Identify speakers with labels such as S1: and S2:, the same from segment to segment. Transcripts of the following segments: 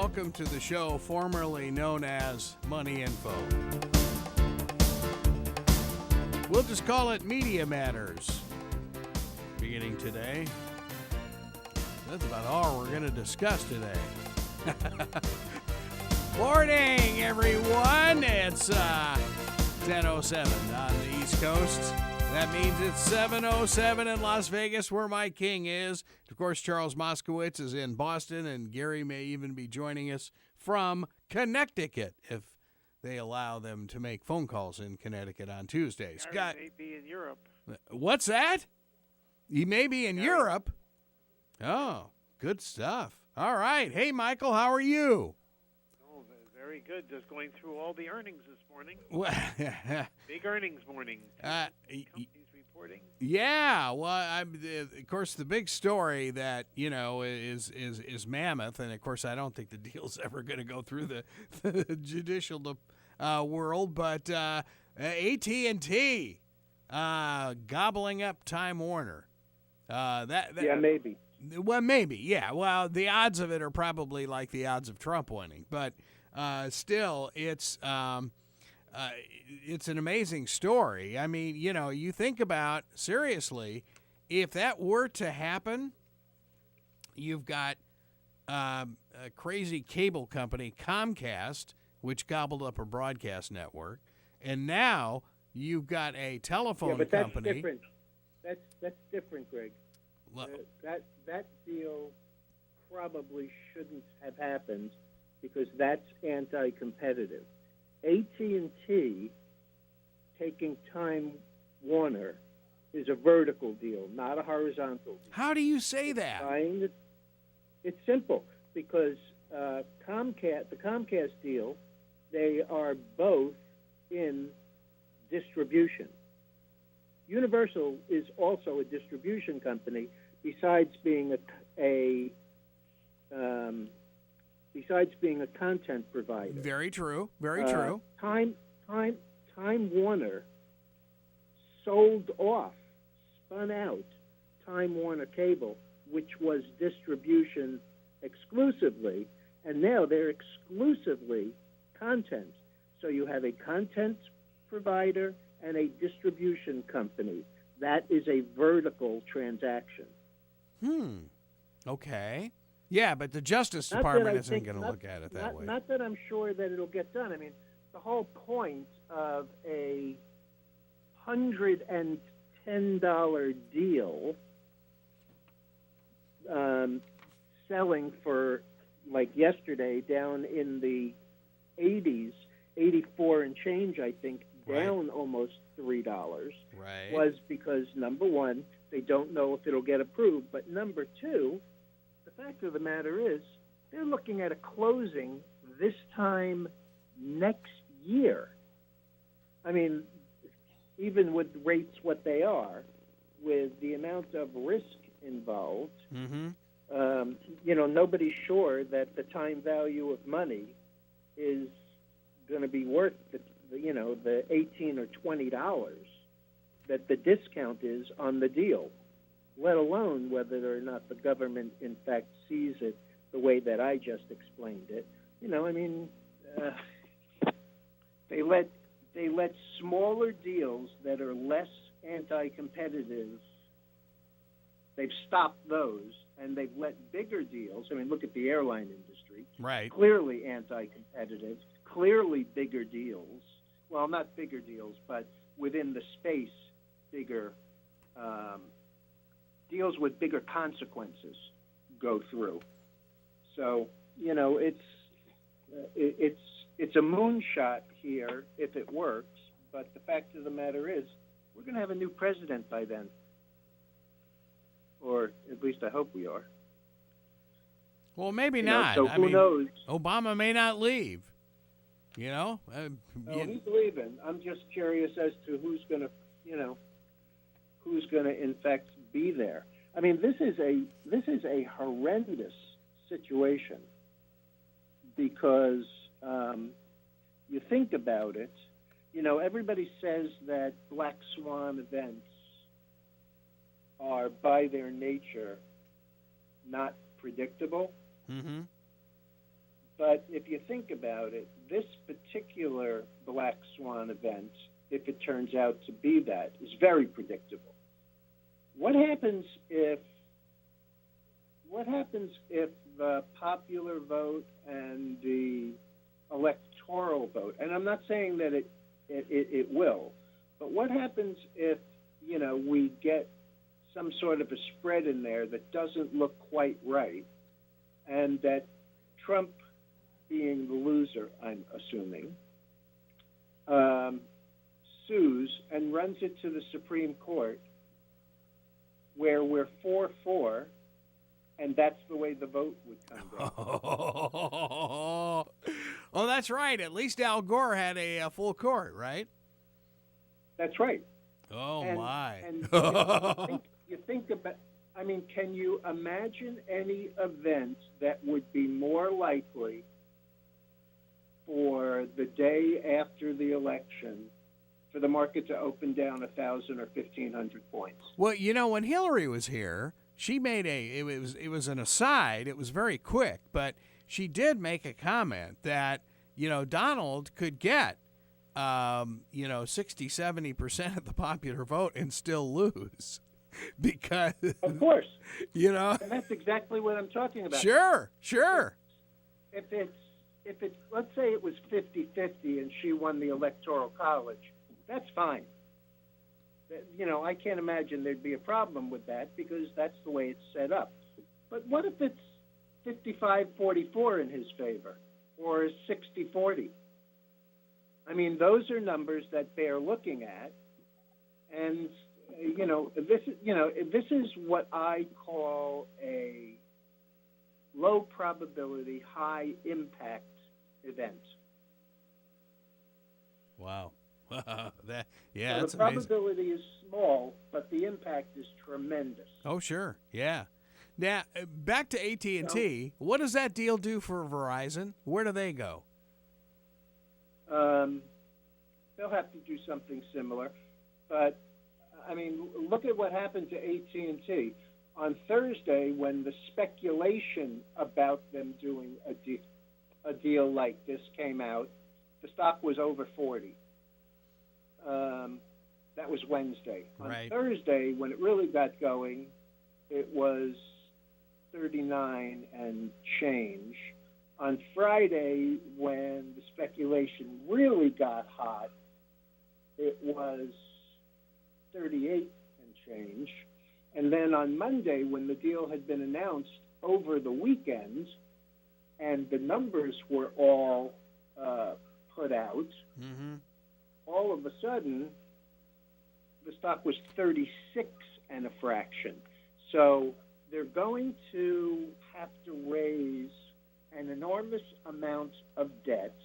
S1: welcome to the show formerly known as Money Info. We'll just call it Media Matters. Beginning today. That's about all we're going to discuss today. Morning, everyone. It's 10:07 on the East Coast. That means it's 7:07 in Las Vegas, where my king is. Of course, Charles Moskowitz is in Boston, and Gary may even be joining us from Connecticut if they allow them to make phone calls in Connecticut on Tuesdays.
S2: Gary may be in Europe.
S1: What's that? He may be in Europe. Oh, good stuff. All right. Hey, Michael, how are you?
S2: Oh, very good. Just going through all the earnings this morning. Big earnings morning. Companies reporting.
S1: Yeah. Well, of course, the big story that, is mammoth. And, of course, I don't think the deal's ever going to go through the judicial world. But AT&T gobbling up Time Warner.
S3: Yeah, maybe.
S1: Well, maybe, yeah. Well, the odds of it are probably like the odds of Trump winning, but still, it's an amazing story. I mean, you think about, seriously, if that were to happen, you've got a crazy cable company, Comcast, which gobbled up a broadcast network, and now you've got a telephone
S3: company. Yeah, but
S1: company.
S3: That's different. That's different, Greg. That deal probably shouldn't have happened because that's anti-competitive. AT&T taking Time Warner is a vertical deal, not a horizontal deal.
S1: How do you say that?
S3: It's simple because the Comcast deal, they are both in distribution. Universal is also a distribution company, besides being a content provider.
S1: Very true. Very true.
S3: Time Warner sold off, spun out Time Warner Cable, which was distribution exclusively, and now they're exclusively content. So you have a content provider and a distribution company. That is a vertical transaction.
S1: Okay. Yeah, but the Justice Department isn't going to look at it that way.
S3: Not that I'm sure that it'll get done. I mean, the whole point of a $110 deal selling for, like yesterday, down in the 80s, 84 and change, I think, down almost $3, was because, number one, they don't know if it'll get approved. But number two, the fact of the matter is they're looking at a closing this time next year. I mean, even with rates what they are, with the amount of risk involved, nobody's sure that the time value of money is going to be worth the $18 or $20 that the discount is on the deal, let alone whether or not the government in fact sees it the way that I just explained it. They let smaller deals that are less anti-competitive, they've stopped those, and they've let bigger deals. I mean, look at the airline industry.
S1: Right.
S3: Clearly anti-competitive, clearly bigger deals. Well, not bigger deals, but within the space, bigger deals with bigger consequences go through. So, it's a moonshot here if it works, but the fact of the matter is we're going to have a new president by then. Or at least I hope we are.
S1: Well, maybe not.
S3: So who knows?
S1: Obama may not leave.
S3: He's leaving. I'm just curious as to who's going to in fact be there. I mean, this is a horrendous situation because you think about it. Everybody says that black swan events are by their nature not predictable. But if you think about it, this particular black swan event, if it turns out to be that, is very predictable. What happens if the popular vote and the electoral vote, and I'm not saying that it will, but what happens if, we get some sort of a spread in there that doesn't look quite right, and that Trump, being the loser, I'm assuming, sues and runs it to the Supreme Court, where we're 4-4, and that's the way the vote would come down.
S1: Oh, that's right. At least Al Gore had a full court, right?
S3: That's right.
S1: Oh, my.
S3: And you think about, can you imagine any event that would be more likely for the day after the election for the market to open down 1,000 or 1,500 points?
S1: Well, when Hillary was here, she made it was an aside. It was very quick, but she did make a comment that, Donald could get, 60, 70% of the popular vote and still lose. Because,
S3: of course,
S1: and
S3: that's exactly what I'm talking about.
S1: Sure.
S3: If it's, let's say it was 50-50 and she won the Electoral College, that's fine. I can't imagine there'd be a problem with that because that's the way it's set up. But what if it's 55-44 in his favor or 60-40? Those are numbers that they're looking at, and this is what I call a low probability, high impact event.
S1: Wow. So
S3: the probability is small, but the impact is tremendous.
S1: Oh, sure. Yeah. Now, back to AT&T. What does that deal do for Verizon? Where do they go?
S3: They'll have to do something similar. But, look at what happened to AT&T. On Thursday, when the speculation about them doing a deal like this came out, the stock was over 40. That was Wednesday. On Thursday, when it really got going, it was 39 and change. On Friday, when the speculation really got hot, it was 38 and change. And then on Monday, when the deal had been announced over the weekend and the numbers were all put out, all of a sudden, the stock was 36 and a fraction. So they're going to have to raise an enormous amount of debt.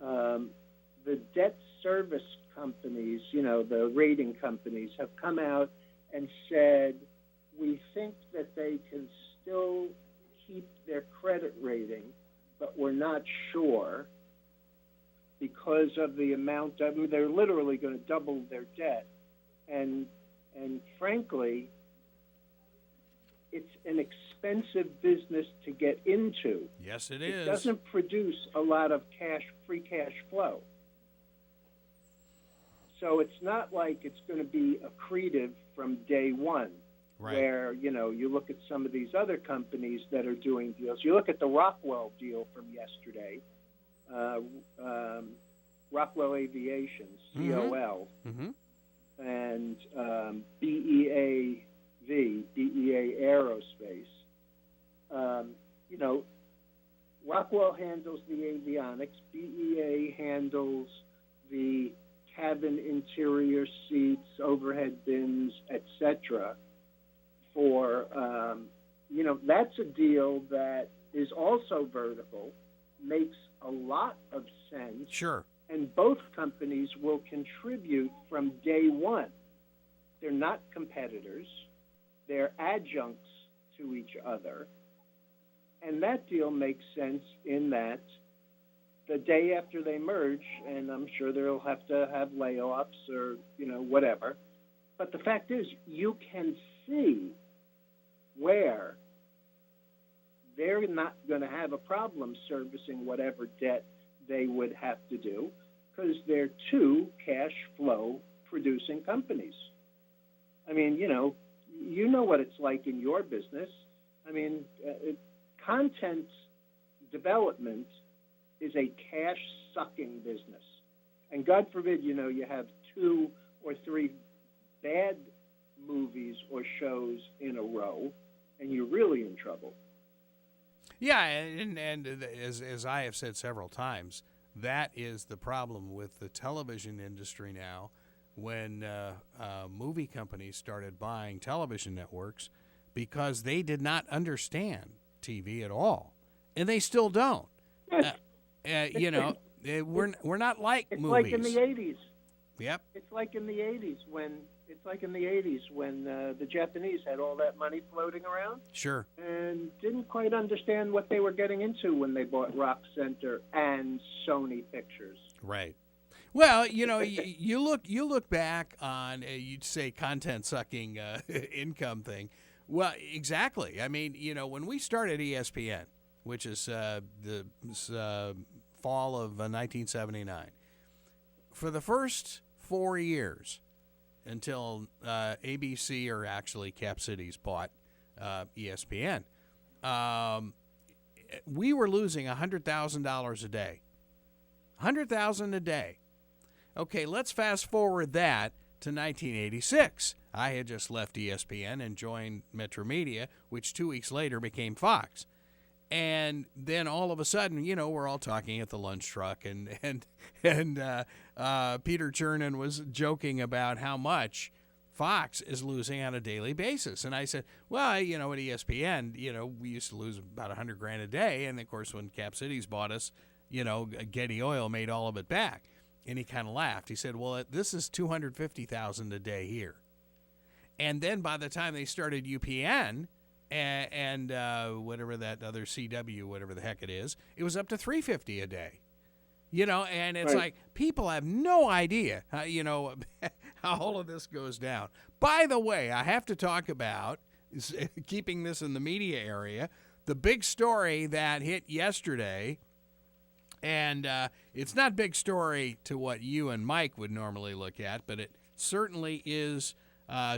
S3: The debt service companies, the rating companies, have come out and said, we think that they can still keep their credit rating, but we're not sure because of the amount of, they're literally going to double their debt. And frankly, it's an expensive business to get into.
S1: Yes, it is.
S3: It doesn't produce a lot of free cash flow. So it's not like it's going to be accretive from day one, where, you look at some of these other companies that are doing deals. You look at the Rockwell deal from yesterday, Rockwell Aviation, COL, and BEA Aerospace. Rockwell handles the avionics. BEA handles the cabin interior seats, overhead bins, etc. For, that's a deal that is also vertical, makes a lot of sense.
S1: Sure.
S3: And both companies will contribute from day one. They're not competitors. They're adjuncts to each other. And that deal makes sense in that the day after they merge, and I'm sure they'll have to have layoffs or, whatever. But the fact is, you can see where they're not going to have a problem servicing whatever debt they would have to do because they're two cash flow producing companies. I mean, you know what it's like in your business. I mean, content development is a cash-sucking business. And God forbid, you have 2 or 3 bad movies or shows in a row, and you're really in trouble.
S1: Yeah, and as I have said several times, that is the problem with the television industry now. When movie companies started buying television networks, because they did not understand TV at all, and they still don't. We're not like
S3: it's
S1: movies.
S3: Like in the 80s.
S1: Yep.
S3: It's like in the 80s when the Japanese had all that money floating around.
S1: Sure.
S3: And didn't quite understand what they were getting into when they bought Rock Center and Sony Pictures.
S1: Right. Well, you look back on you'd say content sucking income thing. Well, exactly. I mean, when we started ESPN, which is the fall of 1979, for the first 4 years until ABC, or actually Cap Cities, bought ESPN, we were losing $100,000 a day. $100,000 a day. Okay, let's fast forward that to 1986. I had just left ESPN and joined Metro Media, which 2 weeks later became Fox. And then all of a sudden, we're all talking at the lunch truck, and Peter Chernin was joking about how much Fox is losing on a daily basis. And I said, well, at ESPN, we used to lose about $100,000 a day. And of course, when Cap Cities bought us, Getty Oil made all of it back. And he kind of laughed. He said, well, this is $250,000 a day here. And then by the time they started UPN and whatever that other CW, whatever the heck it was up to $350 a day. And it's
S3: right.
S1: Like people have no idea, how all of this goes down. By the way, I have to talk about, keeping this in the media area, the big story that hit yesterday. And it's not big story to what you and Mike would normally look at, but it certainly is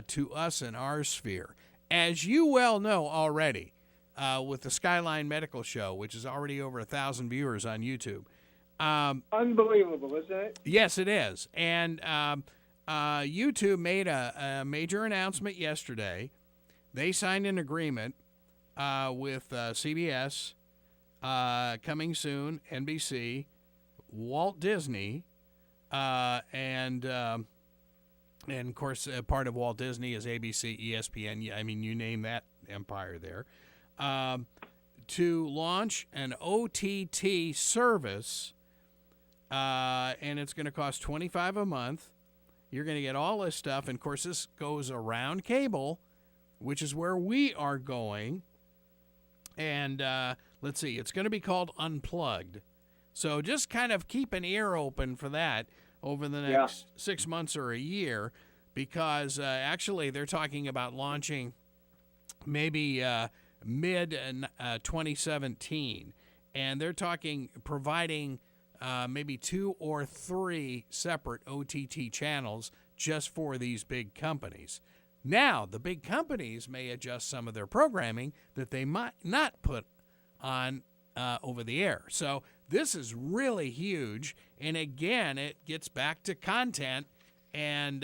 S1: to us in our sphere. As you well know already, with the Skyline Medical Show, which is already over 1,000 viewers on YouTube.
S3: Unbelievable, isn't it?
S1: Yes, it is. And YouTube made a major announcement yesterday. They signed an agreement with CBS, coming soon, NBC, Walt Disney, and of course, part of Walt Disney is ABC, ESPN. I mean, you name that empire there. To launch an OTT service, and it's going to cost $25 a month. You're going to get all this stuff, and of course, this goes around cable, which is where we are going. And let's see, it's going to be called Unplugged. So just kind of keep an ear open for that over the next 6 months or a year, because actually they're talking about launching maybe mid-2017. And they're providing maybe 2 or 3 separate OTT channels just for these big companies. Now, the big companies may adjust some of their programming that they might not put on over the air. So this is really huge. And again, it gets back to content, and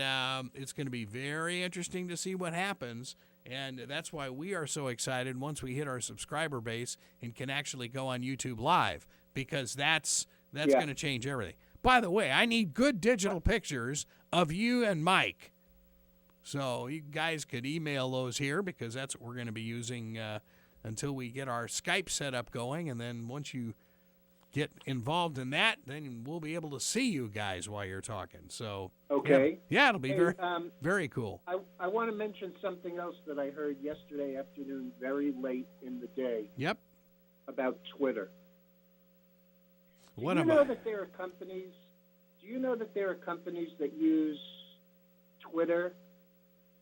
S1: it's going to be very interesting to see what happens. And that's why we are so excited once we hit our subscriber base and can actually go on YouTube Live, because that's going to change everything. By the way, I need good digital pictures of you and Mike. So you guys could email those here, because that's what we're going to be using until we get our Skype setup going. And then once you get involved in that, then we'll be able to see you guys while you're talking. So
S3: okay.
S1: Yeah, it'll be very cool.
S3: I want to mention something else that I heard yesterday afternoon, very late in the day.
S1: Yep.
S3: About Twitter. Do you know that there are companies that use Twitter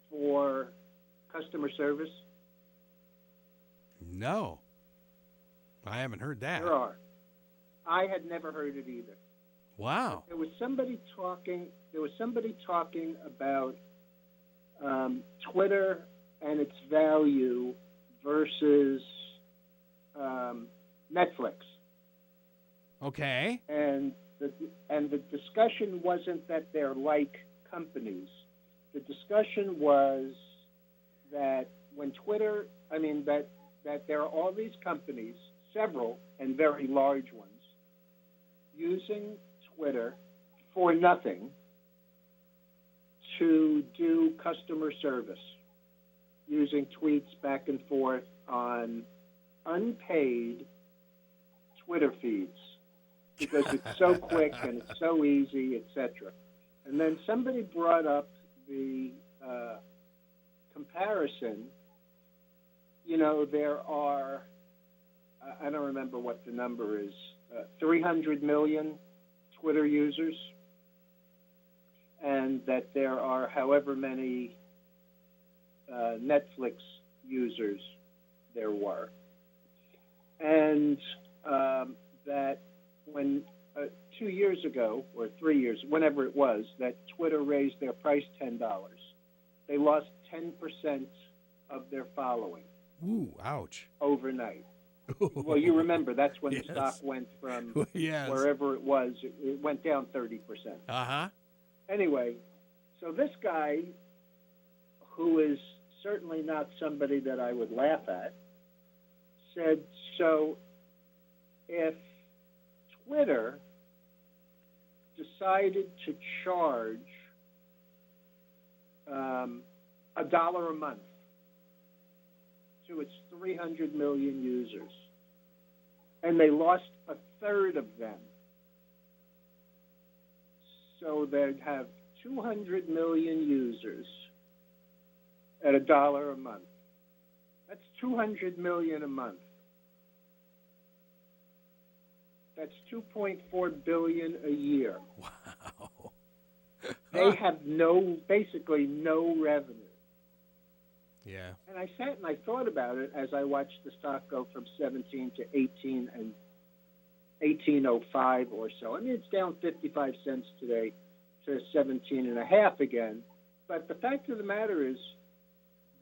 S3: for customer service?
S1: No. I haven't heard that.
S3: There are. I had never heard it either.
S1: Wow.
S3: There was somebody talking about Twitter and its value versus Netflix.
S1: Okay.
S3: And the discussion wasn't that they're like companies. The discussion was that when Twitter, that there are all these companies, several and very large ones, using Twitter for nothing to do customer service, using tweets back and forth on unpaid Twitter feeds because it's so quick and it's so easy, etc. And then somebody brought up the comparison. There are, I don't remember what the number is, 300 million Twitter users, and that there are however many Netflix users there were. And that when 2 years ago, or 3 years, whenever it was, that Twitter raised their price $10, they lost 10% of their following.
S1: Ooh, ouch.
S3: Overnight. Well, you remember, that's when
S1: Yes.
S3: the stock went from
S1: Yes.
S3: wherever it was, it went down 30%.
S1: Uh-huh.
S3: Anyway, so this guy, who is certainly not somebody that I would laugh at, said, so if Twitter decided to charge $1 a month to its 300 million users, and they lost a third of them, so they'd have 200 million users at $1 a month. That's 200 million a month. That's 2.4 billion a year.
S1: Wow.
S3: They have basically no revenue.
S1: Yeah.
S3: And I sat and I thought about it as I watched the stock go from 17 to 18 and 18.05 or so. I mean, it's down 55 cents today to 17.5 again. But the fact of the matter is,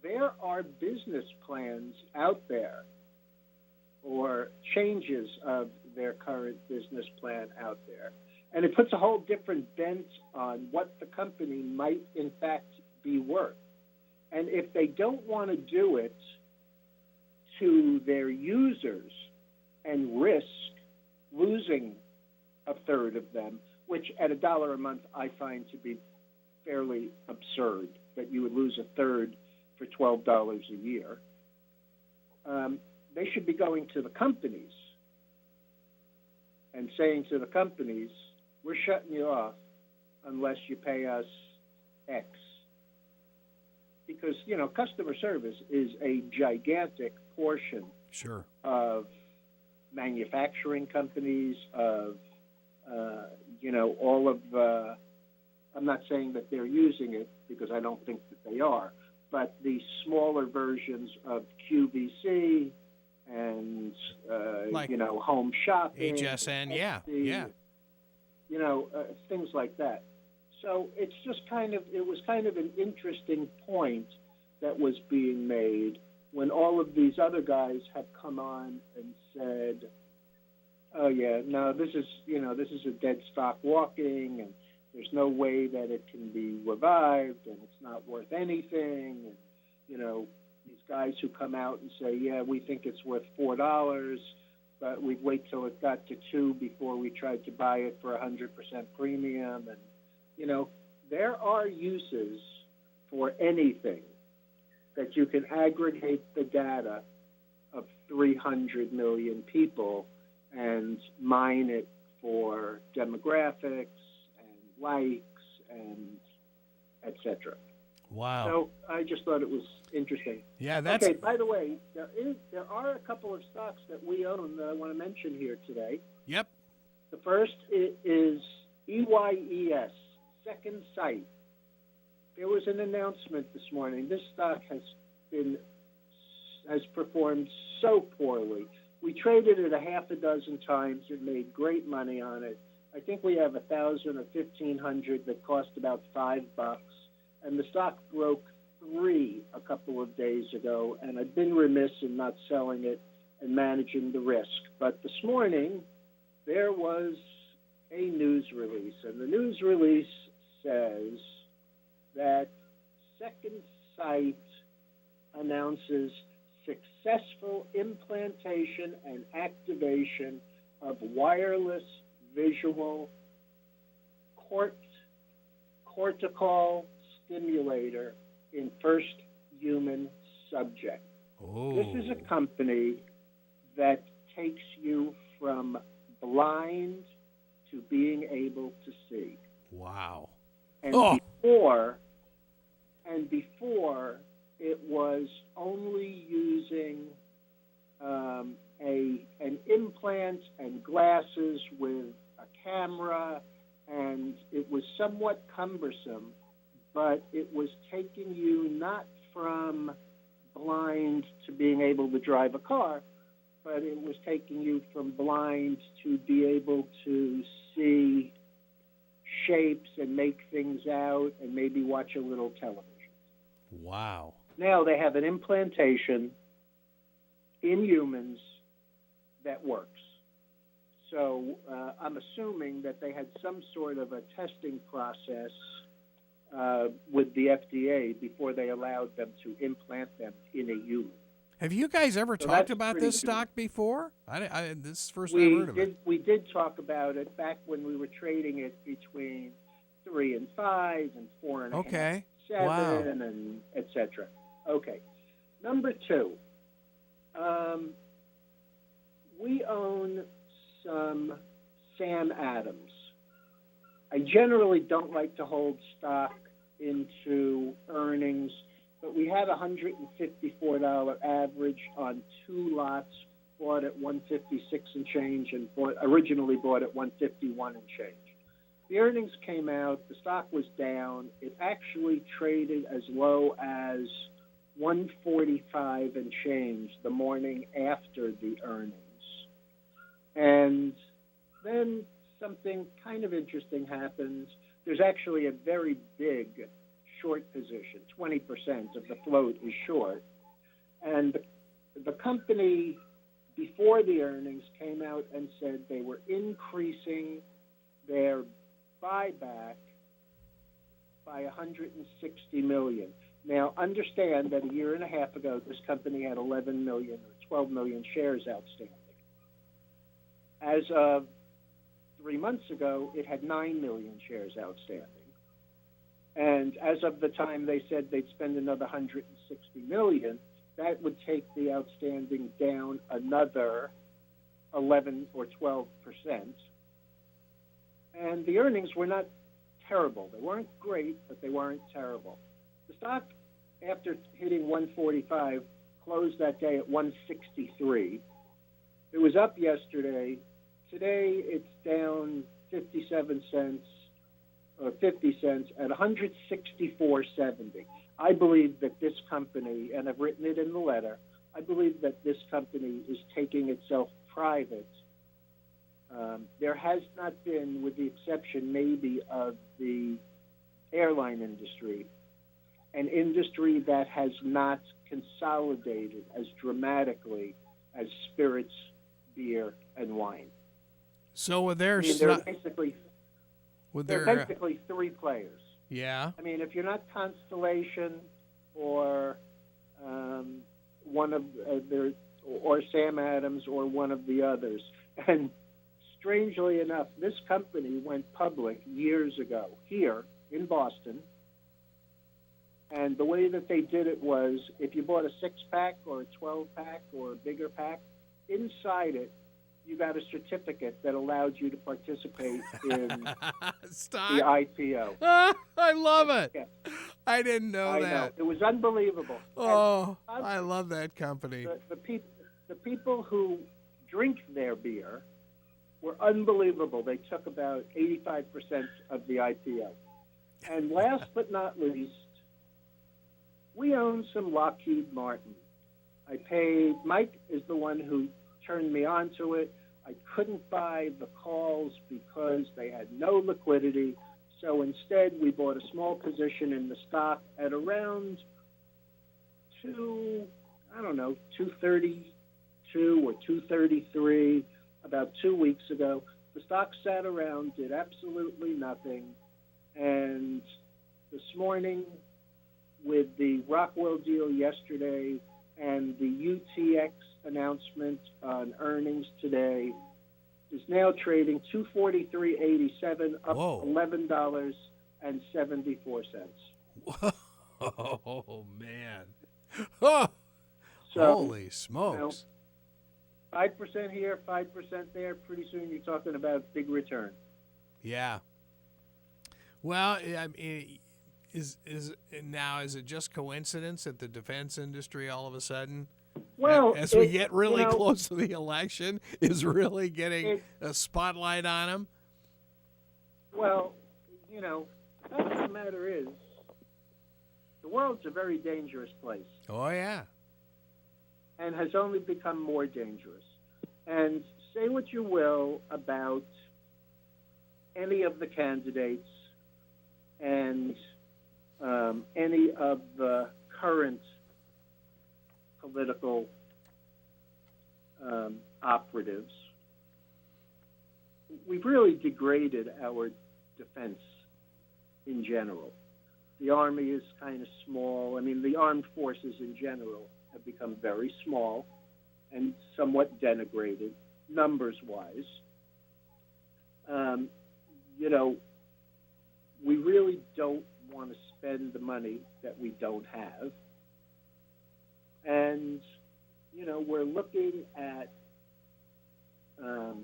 S3: there are business plans out there, or changes of their current business plan out there. And it puts a whole different bent on what the company might, in fact, be worth. And if they don't want to do it to their users and risk losing a third of them, which at $1 a month I find to be fairly absurd, that you would lose a third for $12 a year, they should be going to the companies and saying to the companies, we're shutting you off unless you pay us X. Because, customer service is a gigantic portion
S1: Sure.
S3: of manufacturing companies, of, all of, I'm not saying that they're using it because I don't think that they are, but the smaller versions of QVC and,
S1: Like
S3: home shopping.
S1: HSN, yeah.
S3: Things like that. So it's just it was kind of an interesting point that was being made when all of these other guys have come on and said, oh yeah, no, this is a dead stock walking, and there's no way that it can be revived, and it's not worth anything. And, these guys who come out and say, yeah, we think it's worth $4, but we'd wait till it got to $2 before we tried to buy it for 100% premium. And, there are uses for anything that you can aggregate the data of 300 million people and mine it for demographics and likes and et cetera.
S1: Wow.
S3: So I just thought it was interesting.
S1: Yeah, that's...
S3: Okay, by the way, there are a couple of stocks that we own that I want to mention here today.
S1: Yep.
S3: The first is EYES, Second Sight. There was an announcement this morning. This stock has performed so poorly we traded it a half a dozen times and made great money on it. I think we have 1,000 or 1,500 that cost about $5, and the stock broke 3 a couple of days ago, and I've been remiss in not selling it and managing the risk. But this morning, there was a news release, and the news release says that Second Sight announces successful implantation and activation of wireless visual cortical stimulator in first human subject.
S1: Oh.
S3: This is a company that takes you from blind to being able to see.
S1: Wow.
S3: And before it was only using an implant and glasses with a camera, and it was somewhat cumbersome, but it was taking you not from blind to being able to drive a car, but it was taking you from blind to be able to see shapes and make things out and maybe watch a little television.
S1: Wow.
S3: Now they have an implantation in humans that works. So I'm assuming that they had some sort of a testing process with the FDA before they allowed them to implant them in a human.
S1: Have you guys ever talked about this stock before? This is the first I've heard of it.
S3: We did talk about it back when we were trading it between 3 and 5 and 4 and
S1: okay.
S3: 7
S1: Wow.
S3: and et cetera. Okay. Number 2, we own some Sam Adams. I generally don't like to hold stock into earnings, but we had $154 average on 2 lots, bought at $156 and change, and originally bought at $151 and change. The earnings came out, the stock was down. It actually traded as low as $145 and change the morning after the earnings. And then something kind of interesting happens. There's actually a very big short position. 20% of the float is short. And the company, before the earnings, came out and said they were increasing their buyback by $160 million. Now, understand that a year and a half ago, this company had 11 million or 12 million shares outstanding. As of 3 months ago, it had 9 million shares outstanding. And as of the time they said they'd spend another $160 million, that would take the outstanding down another 11 or 12%. And the earnings were not terrible. They weren't great, but they weren't terrible. The stock, after hitting 145, closed that day at 163. It was up yesterday. Today it's down 57 cents or 50 cents at 164.70. I believe that this company, and I've written it in the letter, I believe that this company is taking itself private. There has not been, with the exception maybe of the airline industry, an industry that has not consolidated as dramatically as spirits, beer, and wine.
S1: So with their
S3: there are basically 3 players.
S1: Yeah.
S3: I mean, if you're not Constellation or one of or Sam Adams or one of the others, and strangely enough, this company went public years ago here in Boston. And the way that they did it was, if you bought a 6-pack or a 12-pack or a bigger pack, inside it, you got a certificate that allowed you to participate in the IPO.
S1: I love it.
S3: Yeah.
S1: I didn't know that.
S3: I know. It was unbelievable.
S1: Oh, I love that company.
S3: The people who drink their beer were unbelievable. They took about 85% of the IPO. And last but not least, we own some Lockheed Martin. Mike is the one who turned me on to it. I couldn't buy the calls because they had no liquidity. So instead, we bought a small position in the stock at around 232 or 233 about 2 weeks ago. The stock sat around, did absolutely nothing. And this morning, with the Rockwell deal yesterday and the UTX announcement on earnings today, is now trading $243.87, up $11.74.
S1: Oh, man. Oh,
S3: so,
S1: holy smokes.
S3: 5% here, 5% there. Pretty soon you're talking about big return.
S1: Yeah. Well, I mean, is it just coincidence that the defense industry all of a sudden,
S3: well,
S1: as we get really close to the election, is really getting a spotlight on them?
S3: Well, the fact of the matter is, the world's a very dangerous place.
S1: Oh, yeah.
S3: And has only become more dangerous. And say what you will about any of the candidates and any of the current political operatives, we've really degraded our defense in general. The Army is kind of small. I mean, the armed forces in general have become very small and somewhat denigrated, numbers-wise. We really don't want to spend the money that we don't have. And, we're looking at a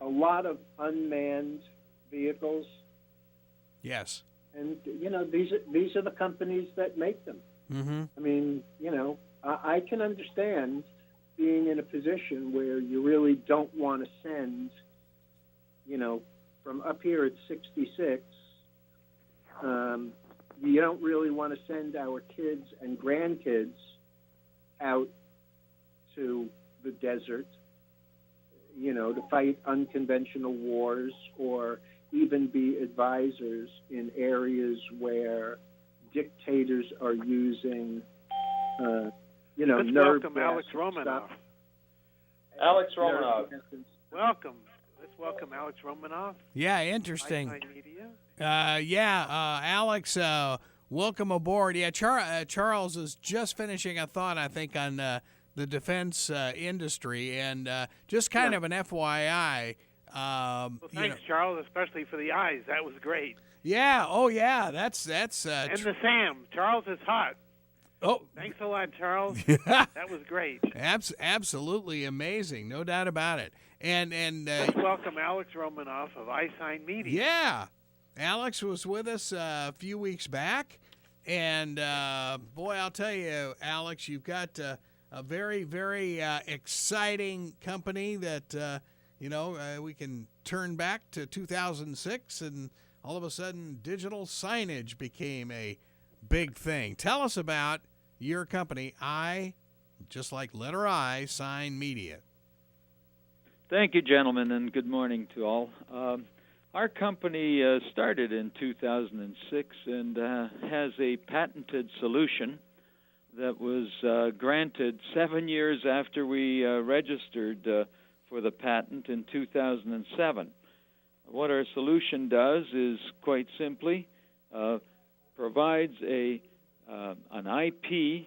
S3: lot of unmanned vehicles.
S1: Yes.
S3: And, these are the companies that make them.
S1: Mm-hmm.
S3: I mean, I can understand being in a position where you really don't want to send, from up here at 66, you don't really want to send our kids and grandkids out to the desert, to fight unconventional wars or even be advisors in areas where dictators are using,
S2: Let's
S3: nerve
S2: welcome
S3: gas
S2: Alex Romanov.
S3: stuff.
S4: Alex Romanov.
S2: Welcome. Let's welcome Alex Romanov.
S1: Yeah, interesting.
S2: Isign Media.
S1: Alex, welcome aboard. Yeah, Charles is just finishing a thought, I think, on the defense industry, and just kind of an FYI.
S2: Well, thanks, Charles, especially for the eyes. That was great.
S1: Yeah. Oh, yeah. That's.
S2: And the Sam. Charles is hot.
S1: Oh.
S2: Thanks a lot, Charles. That was great.
S1: Absolutely amazing, no doubt about it. And
S2: let's welcome Alex Romanov of Isign Media.
S1: Yeah, Alex was with us a few weeks back, and boy, I'll tell you, Alex, you've got a very, very exciting company that we can turn back to 2006, and all of a sudden, digital signage became a big thing. Tell us about your company, just like letter I, Sign Media.
S4: Thank you, gentlemen, and good morning to all. Our company started in 2006 and has a patented solution that was granted 7 years after we registered for the patent in 2007. What our solution does is, quite simply, provides an IP,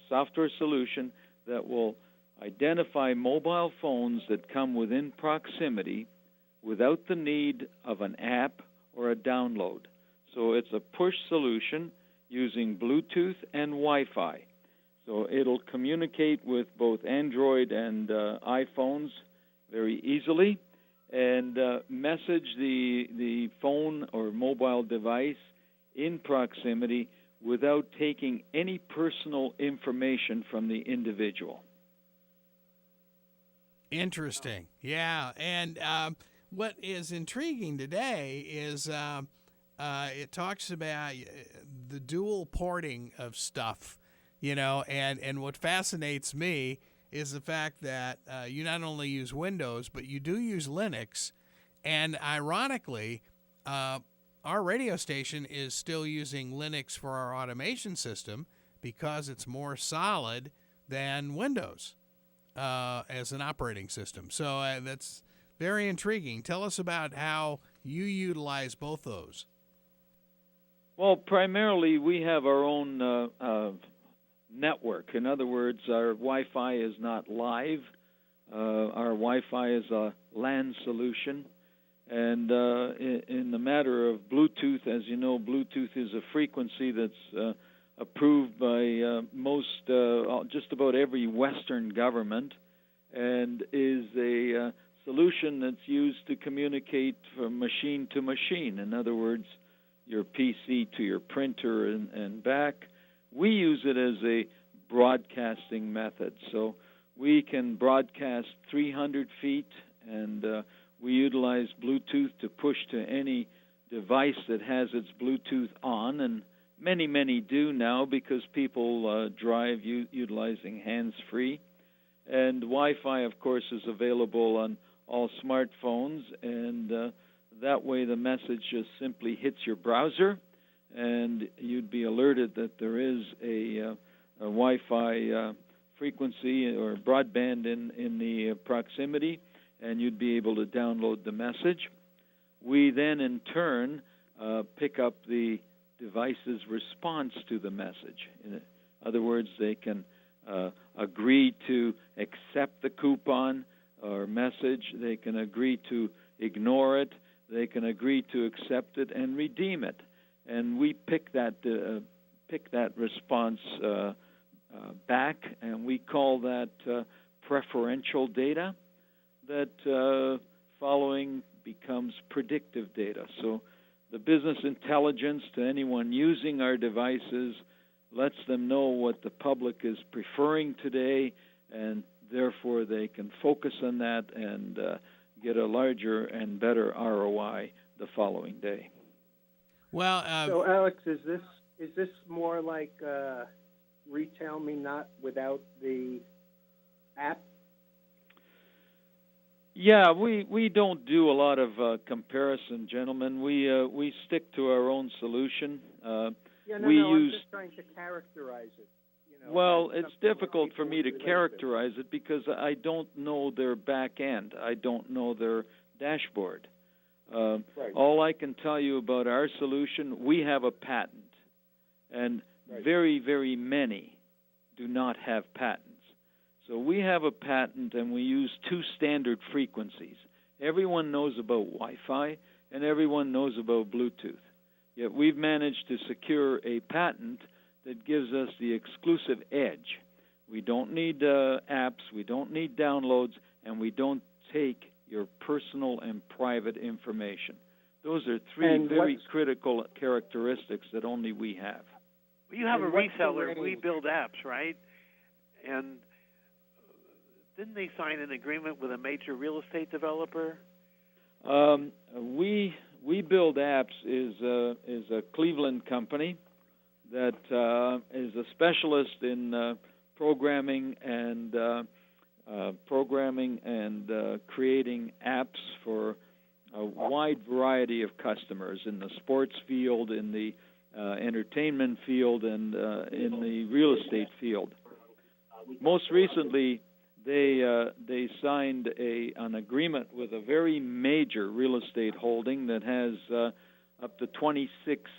S4: software solution that will identify mobile phones that come within proximity without the need of an app or a download. So it's a push solution using Bluetooth and Wi-Fi. So it'll communicate with both Android and iPhones very easily and message the phone or mobile device in proximity without taking any personal information from the individual.
S1: Interesting. Yeah. And what is intriguing today is it talks about the dual porting of stuff, and what fascinates me, is the fact that you not only use Windows, but you do use Linux. And ironically, our radio station is still using Linux for our automation system because it's more solid than Windows as an operating system. So that's very intriguing. Tell us about how you utilize both those.
S4: Well, primarily we have our own network. In other words, our Wi-Fi is not live. Our Wi-Fi is a LAN solution. And in the matter of Bluetooth, as you know, Bluetooth is a frequency that's approved by just about every Western government, and is a solution that's used to communicate from machine to machine. In other words, your PC to your printer and back. We use it as a broadcasting method. So we can broadcast 300 feet, and we utilize Bluetooth to push to any device that has its Bluetooth on, and many, many do now because people drive utilizing hands-free. And Wi-Fi, of course, is available on all smartphones, and that way the message just simply hits your browser, and you'd be alerted that there is a Wi-Fi frequency or broadband in the proximity, and you'd be able to download the message. We then, in turn, pick up the device's response to the message. In other words, they can agree to accept the coupon or message. They can agree to ignore it. They can agree to accept it and redeem it. And we pick that response back, and we call that preferential data. That following becomes predictive data. So the business intelligence to anyone using our devices lets them know what the public is preferring today, and therefore they can focus on that and get a larger and better ROI the following day.
S1: Well,
S3: so Alex, is this more like Retail Me Not without the app?
S4: Yeah, we don't do a lot of comparison, gentlemen. We stick to our own solution.
S3: I'm just trying to characterize it.
S4: Well, it's difficult for me to characterize it because I don't know their back end. I don't know their dashboard. Right. All I can tell you about our solution, we have a patent, and very, very many do not have patents. So we have a patent, and we use two standard frequencies. Everyone knows about Wi-Fi, and everyone knows about Bluetooth. Yet we've managed to secure a patent that gives us the exclusive edge. We don't need apps, we don't need downloads, and we don't take your personal and private information. Those are three very critical characteristics that only we have.
S2: Well, you have a reseller. We build apps, right? And didn't they sign an agreement with a major real estate developer?
S4: We Build Apps is a Cleveland company that is a specialist in programming and creating apps for a wide variety of customers in the sports field, in the entertainment field, and in the real estate field. Most recently, they signed an agreement with a very major real estate holding that has up to 26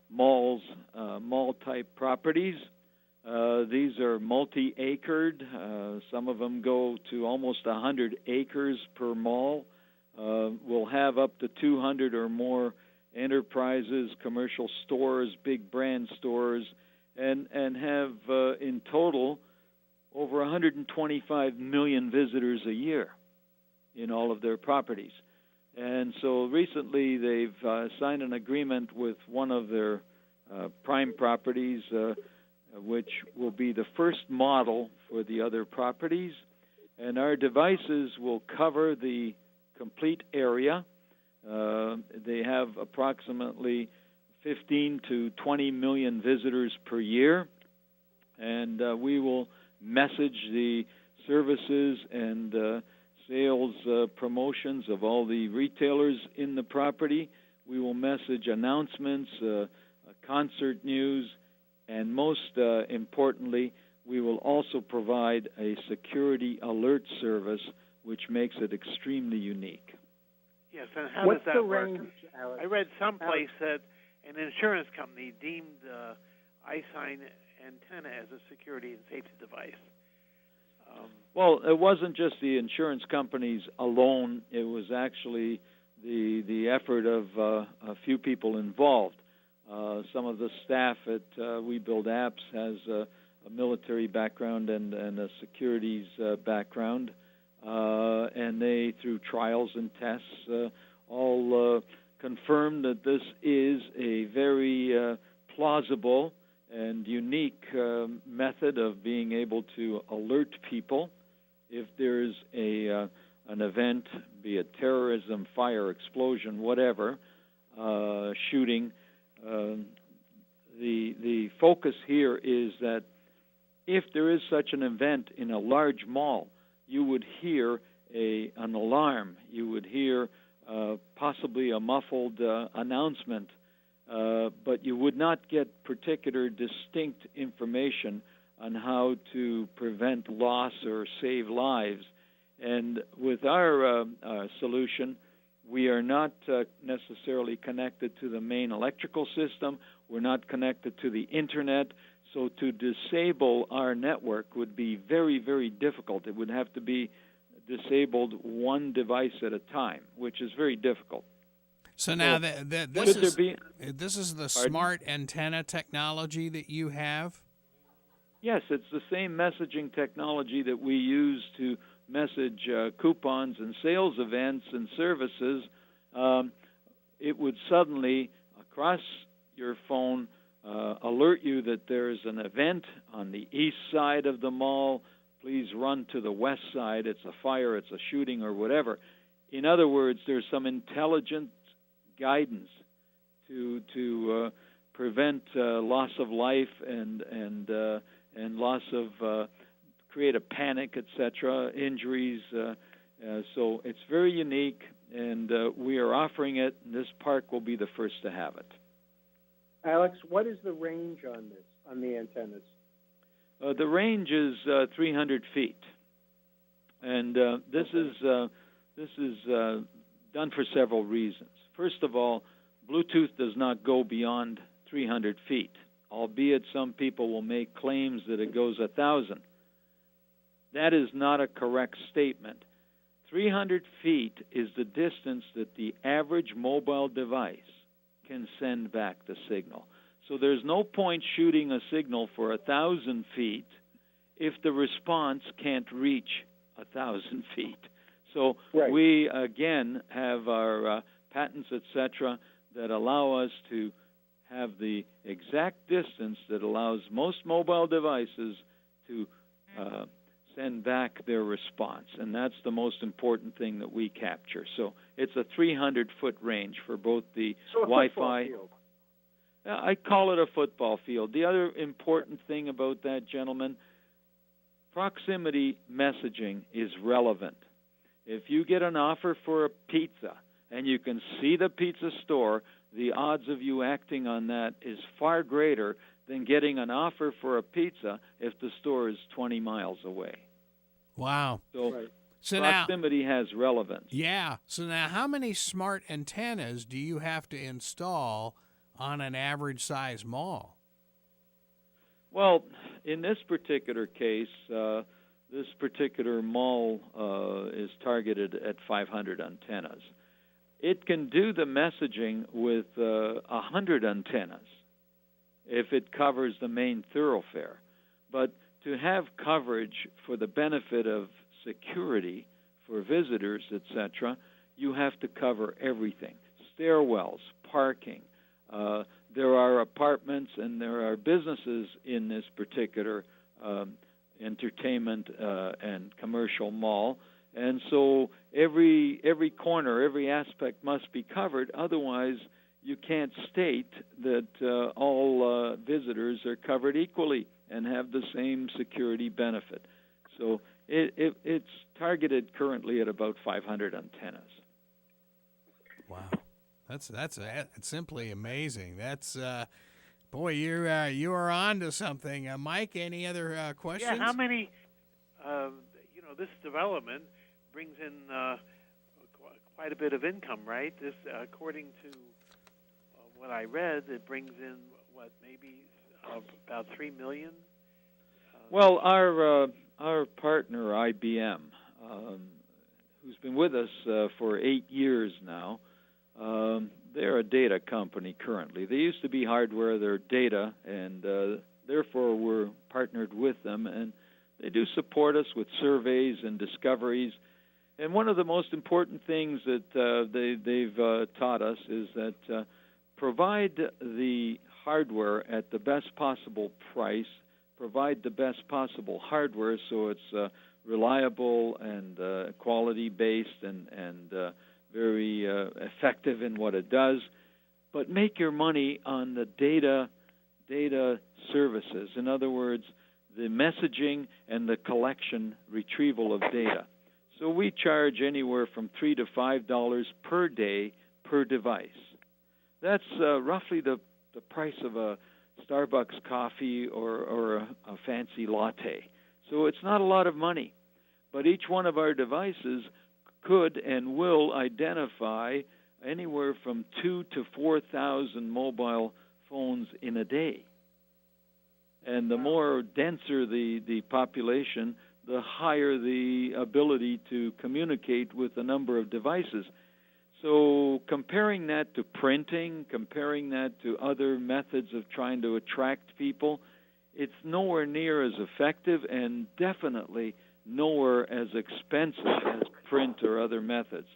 S4: malls, mall-type properties. These are multi-acred. Some of them go to almost 100 acres per mall. We'll have up to 200 or more enterprises, commercial stores, big brand stores, and have in total over 125 million visitors a year in all of their properties. And so recently they've signed an agreement with one of their prime properties, which will be the first model for the other properties. And our devices will cover the complete area. They have approximately 15 to 20 million visitors per year. And we will message the services and sales promotions of all the retailers in the property. We will message announcements, concert news, and most importantly, we will also provide a security alert service, which makes it extremely unique.
S2: Yes, and how
S3: What's
S2: does
S3: the
S2: that work?
S3: range, Alex?
S2: I read someplace that an insurance company deemed Isign antenna as a security and safety device.
S4: Well, it wasn't just the insurance companies alone. It was actually the effort of a few people involved. Some of the staff at We Build Apps has a military background and a securities background, and they, through trials and tests, all confirmed that this is a very plausible and unique method of being able to alert people if there's an event, be it terrorism, fire, explosion, whatever, shooting. The focus here is that if there is such an event in a large mall, you would hear an alarm. You would hear possibly a muffled announcement, but you would not get particular distinct information on how to prevent loss or save lives. And with our solution, we are not necessarily connected to the main electrical system. We're not connected to the Internet. So to disable our network would be very, very difficult. It would have to be disabled one device at a time, which is very difficult.
S1: So now this is the
S4: Pardon?
S1: smart antenna technology that you have?
S4: Yes, it's the same messaging technology that we use to message coupons and sales events and services. It would suddenly, across your phone, alert you that there's an event on the east side of the mall. Please run to the west side. It's a fire, it's a shooting, or whatever. In other words, there's some intelligent guidance to prevent loss of life and loss of create a panic, etc., injuries. So it's very unique, and we are offering it. And this park will be the first to have it.
S3: Alex, what is the range on this, on the antennas?
S4: The range is 300 feet, and this is done for several reasons. First of all, Bluetooth does not go beyond 300 feet, albeit some people will make claims that it goes 1,000. That is not a correct statement. 300 feet is the distance that the average mobile device can send back the signal. So there's no point shooting a signal for 1,000 feet if the response can't reach 1,000 feet. So
S3: right.
S4: We, again, have our patents, etc., that allow us to have the exact distance that allows most mobile devices to send back their response, and that's the most important thing that we capture. So it's a 300-foot range for both the Wi-Fi. I call it a football field. The other important thing about that, gentlemen, proximity messaging is relevant. If you get an offer for a pizza and you can see the pizza store, the odds of you acting on that is far greater than getting an offer for a pizza if the store is 20 miles away.
S1: Wow.
S4: So,
S3: right.
S1: So
S4: proximity has relevance.
S1: Yeah. So now how many smart antennas do you have to install on an average size mall?
S4: Well, in this particular case, this particular mall is targeted at 500 antennas. It can do the messaging with 100 antennas if it covers the main thoroughfare. But to have coverage for the benefit of security for visitors, etc., you have to cover everything. Stairwells, parking. There are apartments and there are businesses in this particular entertainment and commercial mall. And so every corner, every aspect must be covered. Otherwise, you can't state that all visitors are covered equally and have the same security benefit. So It's targeted currently at about 500 antennas.
S1: Wow, that's simply amazing. That's boy, you are on to something. Mike, any other questions?
S2: Yeah, how many? This development brings in quite a bit of income, right? This, according to what I read, it brings in maybe about $3 million.
S4: Well, our partner IBM, who's been with us for 8 years now, they're a data company currently. They used to be hardware, they're data, and therefore we're partnered with them, and they do support us with surveys and discoveries. And one of the most important things that they've taught us is that provide the hardware at the best possible price, provide the best possible hardware so it's reliable and quality-based and very effective in what it does, but make your money on the data services. In other words, the messaging and the collection, retrieval of data. So we charge anywhere from $3 to $5 per day per device. That's roughly the price of a Starbucks coffee or a fancy latte. So it's not a lot of money. But each one of our devices could and will identify anywhere from 2,000 to 4,000 mobile phones in a day. And the more denser the population, the higher the ability to communicate with a number of devices. So comparing that to printing, comparing that to other methods of trying to attract people, it's nowhere near as effective and definitely nowhere as expensive as print or other methods.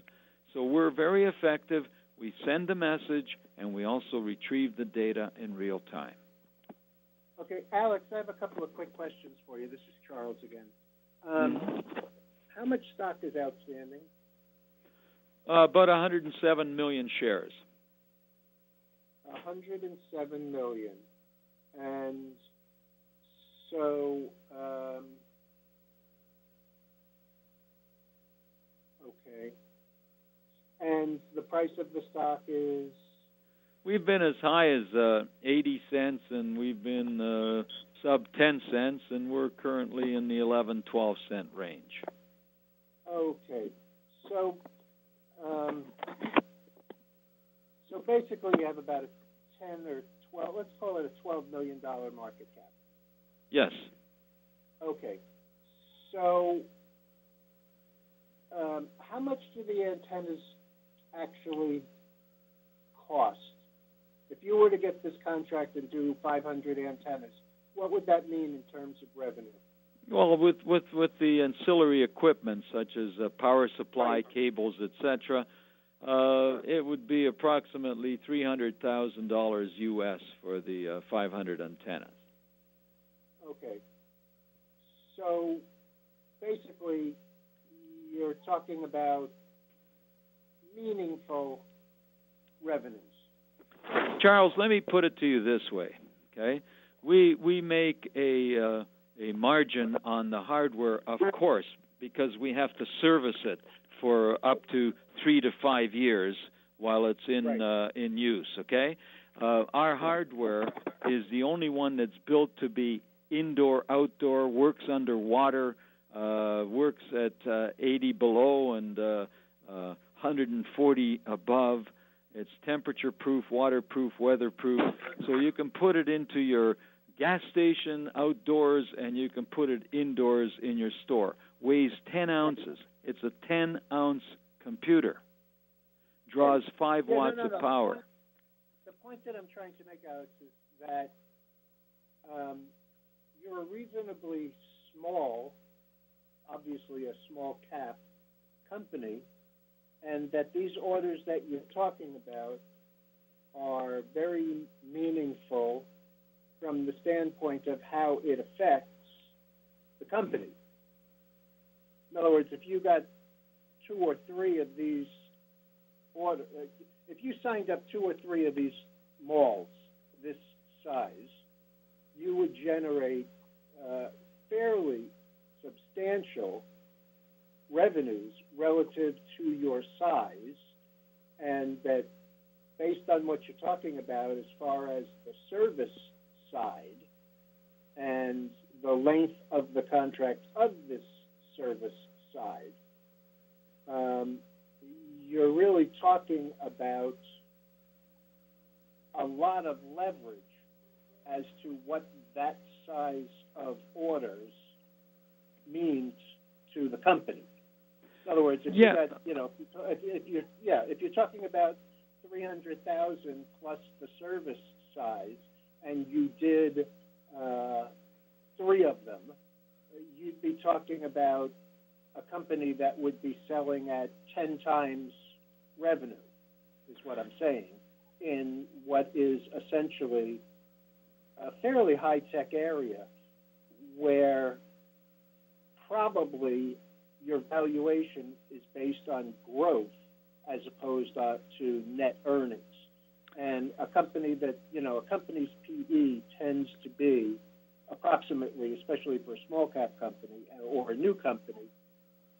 S4: So we're very effective. We send a message, and we also retrieve the data in real time.
S3: Okay, Alex, I have a couple of quick questions for you. This is Charles again. How much stock is outstanding?
S4: About 107 million shares.
S3: 107 million. And so, okay. And the price of the stock is?
S4: We've been as high as 80 cents, and we've been sub 10 cents, and we're currently in the 11, 12 cent range.
S3: Okay. So, so basically you have about a 10 or 12, let's call it a $12 million market cap.
S4: Yes.
S3: Okay. So, how much do the antennas actually cost? If you were to get this contract and do 500 antennas, what would that mean in terms of revenue?
S4: Well, with the ancillary equipment such as power supply,
S3: right,
S4: cables, etc., it would be approximately $300,000 U.S. for the 500 antennas.
S3: Okay. So basically, you're talking about meaningful revenues.
S4: Charles, let me put it to you this way, okay? We make a margin on the hardware, of course, because we have to service it for up to 3 to 5 years while it's in use, okay? Our hardware is the only one that's built to be indoor, outdoor, works underwater, works at 80 below and 140 above. It's temperature-proof, waterproof, weatherproof, so you can put it into your gas station outdoors and you can put it indoors in your store. Weighs 10 ounces. It's a 10-ounce computer. Draws 5 watts of power.
S3: The point that I'm trying to make, Alex, is that you're a reasonably small, obviously a small cap company, and that these orders that you're talking about are very meaningful from the standpoint of how it affects the company. In other words, if you got 2 or 3 of these orders, if you signed up 2 or 3 of these malls this size, you would generate fairly substantial revenues relative to your size, and that based on what you're talking about as far as the service side and the length of the contract of this service side, you're really talking about a lot of leverage as to what that size of orders means to the company. In other words, if you got, if you're talking about 300,000 plus the service size, and you did 3 of them, you'd be talking about a company that would be selling at 10 times revenue, is what I'm saying, in what is essentially a fairly high-tech area where probably your valuation is based on growth as opposed to net earnings. And a company that, a company's PE tends to be approximately, especially for a small cap company or a new company,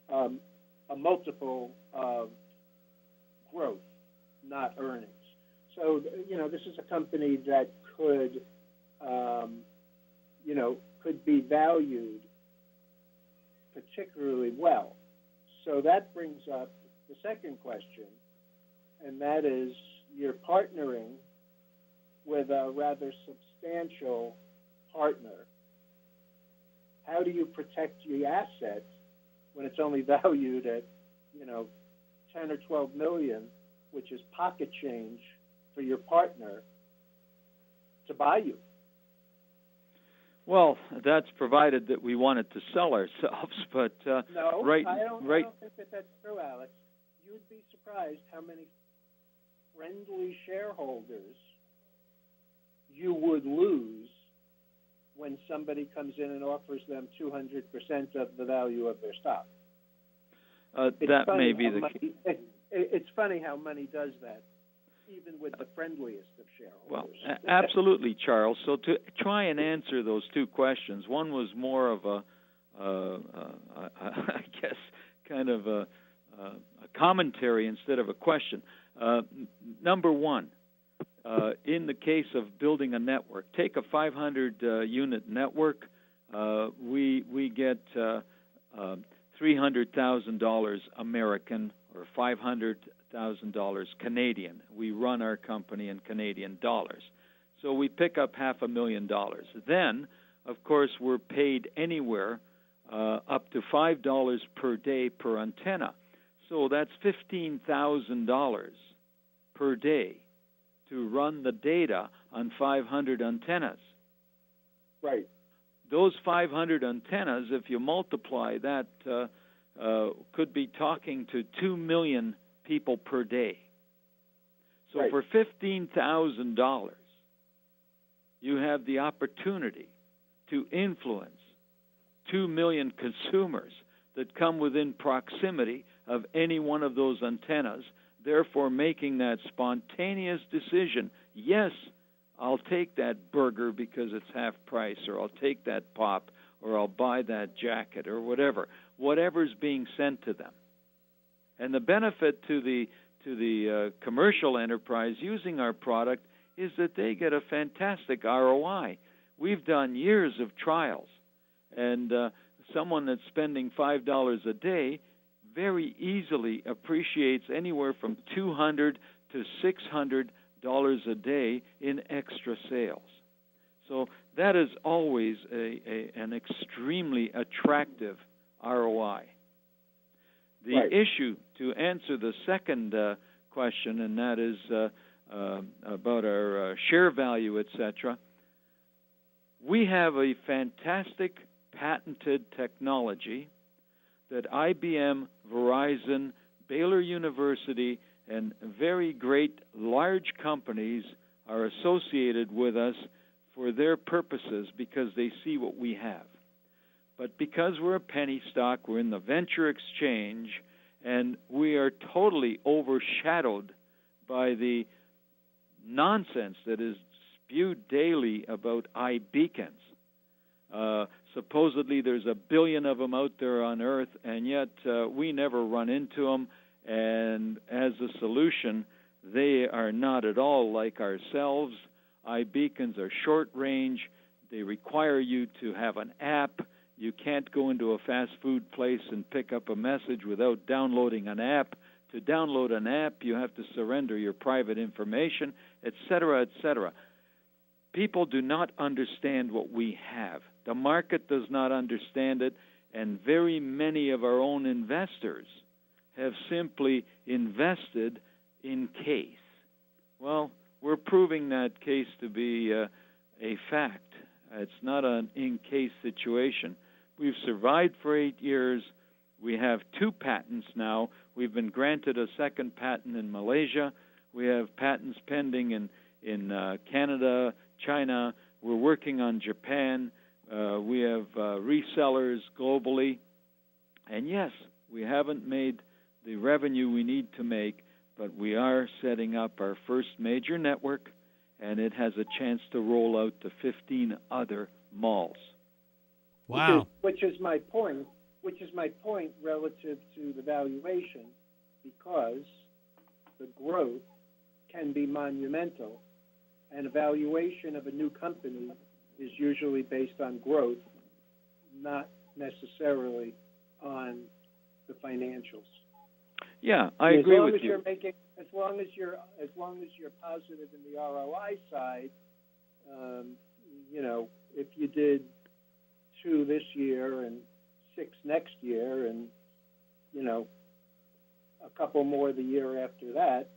S3: a multiple of growth, not earnings. So, this is a company that could, could be valued particularly well. So that brings up the second question, and that is you're partnering with a rather substantial partner. How do you protect the asset when it's only valued at, 10 or 12 million, which is pocket change for your partner to buy you?
S4: Well, that's provided that we wanted to sell ourselves, but
S3: no,
S4: right,
S3: I don't think that's true, Alex. You'd be surprised how many friendly shareholders you would lose when somebody comes in and offers them 200% of the value of their stock.
S4: That may be the case.
S3: It's funny how money does that, even with the friendliest of shareholders.
S4: Well, absolutely, Charles. So to try and answer those 2 questions, one was more of I guess, kind of a commentary instead of a question. Number one, in the case of building a network, take a 500-unit network. We get $300,000 American or $500,000 Canadian. We run our company in Canadian dollars. So we pick up $500,000. Then, of course, we're paid anywhere up to $5 per day per antenna. So that's $15,000 per day to run the data on 500 antennas.
S3: Right.
S4: Those 500 antennas, if you multiply that, could be talking to 2 million people per day. So
S3: right.
S4: For $15,000, you have the opportunity to influence 2 million consumers that come within proximity of any one of those antennas, therefore making that spontaneous decision, yes, I'll take that burger because it's half price, or I'll take that pop, or I'll buy that jacket, or whatever's being sent to them. And the benefit to the commercial enterprise using our product is that they get a fantastic ROI. We've done years of trials, and someone that's spending $5 a day very easily appreciates anywhere from $200 to $600 a day in extra sales. So that is always an extremely attractive ROI. The
S3: right.
S4: issue, to answer the second question, and that is about our share value, etc., we have a fantastic patented technology that IBM, Verizon, Baylor University, and very great large companies are associated with us for their purposes because they see what we have. But because we're a penny stock, we're in the venture exchange, and we are totally overshadowed by the nonsense that is spewed daily about iBeacons. Supposedly there's 1 billion of them out there on Earth, and yet we never run into them. And as a solution, they are not at all like ourselves. iBeacons are short range. They require you to have an app. You can't go into a fast food place and pick up a message without downloading an app. To download an app, you have to surrender your private information, etc., etc. People do not understand what we have. The market does not understand it, and very many of our own investors have simply invested in case. Well, we're proving that case to be a fact. It's not an in-case situation. We've survived for 8 years. We have 2 patents now. We've been granted a second patent in Malaysia. We have patents pending in Canada, China. We're working on Japan. We have resellers globally. And yes, we haven't made the revenue we need to make, but we are setting up our first major network, and it has a chance to roll out to 15 other malls.
S1: Wow.
S3: Which is my point. Which is my point relative to the valuation, because the growth can be monumental, and a valuation of a new company is usually based on growth, not necessarily on the financials.
S4: Yeah, I agree with you.
S3: As long as you're positive in the ROI side, if you did 2 this year and 6 next year, and a couple more the year after that,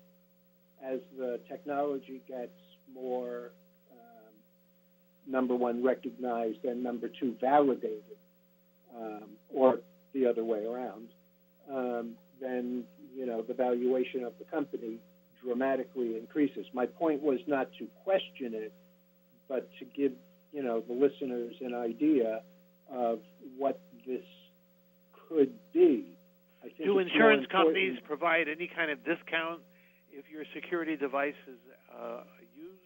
S3: as the technology gets more number 1 recognized and number 2 validated, or the other way around, then the valuation of the company dramatically increases. My point was not to question it, but to give the listeners an idea of what this could be. I think
S2: do insurance companies provide any kind of discount if your security device is used?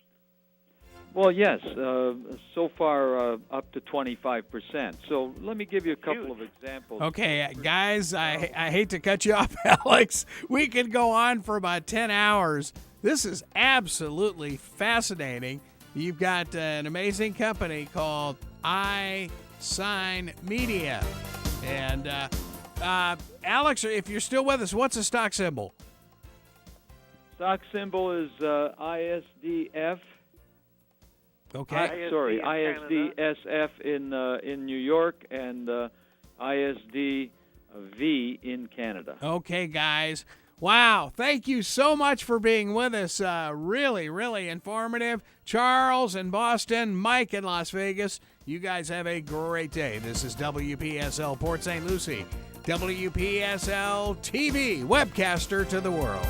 S4: Well, yes, so far up to 25%. So let me give you a couple of examples.
S1: Okay, guys, I hate to cut you off, Alex. We could go on for about 10 hours. This is absolutely fascinating. You've got an amazing company called Isign Media. And Alex, if you're still with us, what's the stock symbol?
S4: Stock symbol is ISDF.
S1: Okay.
S4: ISDSF in New York, and ISDV in Canada.
S1: Okay, guys. Wow, thank you so much for being with us. Really, really informative. Charles in Boston, Mike in Las Vegas. You guys have a great day. This is WPSL Port St. Lucie, WPSL TV, webcaster to the world.